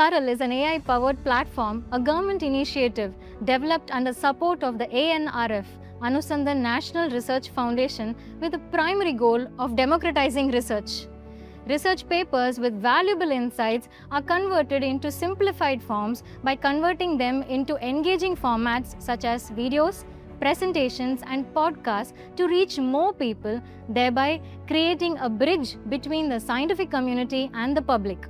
SARL is an AI-powered platform, a government initiative developed under support of the ANRF, Anusandhan National Research Foundation, with the primary goal of democratizing research. Research papers with valuable insights are converted into simplified forms by converting them into engaging formats such as videos, presentations, and podcasts to reach more people, thereby creating a bridge between the scientific community and the public.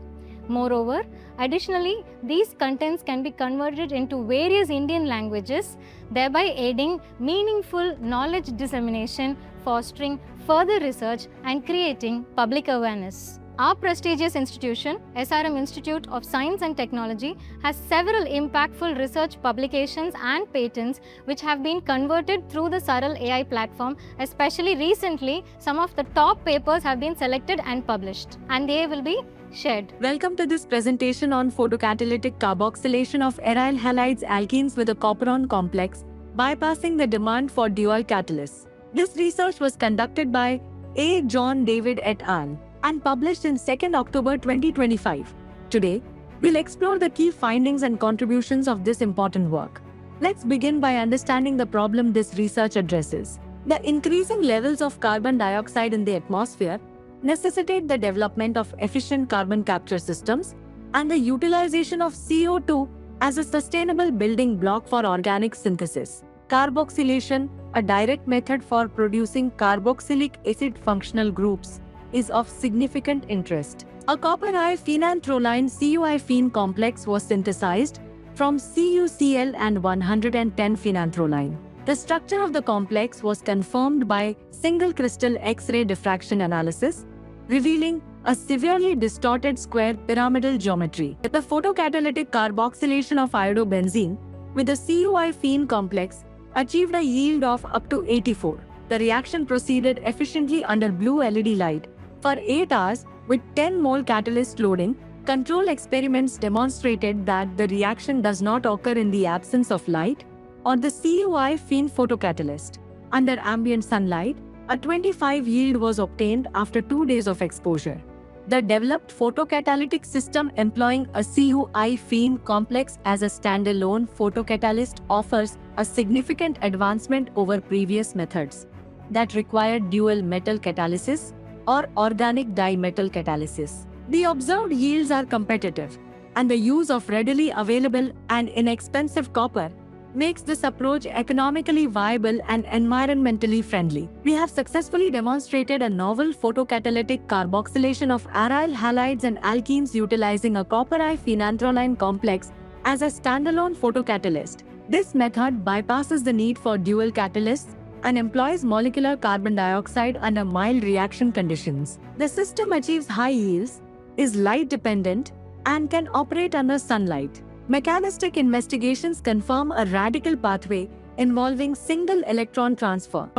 Moreover, additionally, these contents can be converted into various Indian languages, thereby aiding meaningful knowledge dissemination, fostering further research, and creating public awareness. Our prestigious institution, SRM Institute of Science and Technology, has several impactful research publications and patents which have been converted through the SARL AI platform. Especially recently, some of the top papers have been selected and published, and they will be shared. Welcome to this presentation on photocatalytic carboxylation of aryl halides alkenes with a copperon complex, bypassing the demand for dual catalysts. This research was conducted by A. John David et al. And published in 2nd October 2025. Today, we'll explore the key findings and contributions of this important work. Let's begin by understanding the problem this research addresses. The increasing levels of carbon dioxide in the atmosphere necessitate the development of efficient carbon capture systems and the utilization of CO2 as a sustainable building block for organic synthesis. Carboxylation, a direct method for producing carboxylic acid functional groups, is of significant interest. A copper I phenanthroline CuI-phen complex was synthesized from CuCl and 110 phenanthroline. The structure of the complex was confirmed by single crystal X-ray diffraction analysis, revealing a severely distorted square pyramidal geometry. The photocatalytic carboxylation of iodobenzene with the CuI-phen complex achieved a yield of up to 84. The reaction proceeded efficiently under blue LED light for 8 hours with 10 mole catalyst loading. Control experiments demonstrated that the reaction does not occur in the absence of light or the CuI-phen photocatalyst. Under ambient sunlight, a 25 yield was obtained after 2 days of exposure. The developed photocatalytic system employing a CuI-phen complex as a standalone photocatalyst offers a significant advancement over previous methods that required dual metal catalysis or organic dimetal catalysis. The observed yields are competitive, and the use of readily available and inexpensive copper makes this approach economically viable and environmentally friendly. We have successfully demonstrated a novel photocatalytic carboxylation of aryl halides and alkenes utilizing a copper I phenanthroline complex as a standalone photocatalyst. This method bypasses the need for dual catalysts and employs molecular carbon dioxide under mild reaction conditions. The system achieves high yields, is light dependent, and can operate under sunlight. Mechanistic investigations confirm a radical pathway involving single electron transfer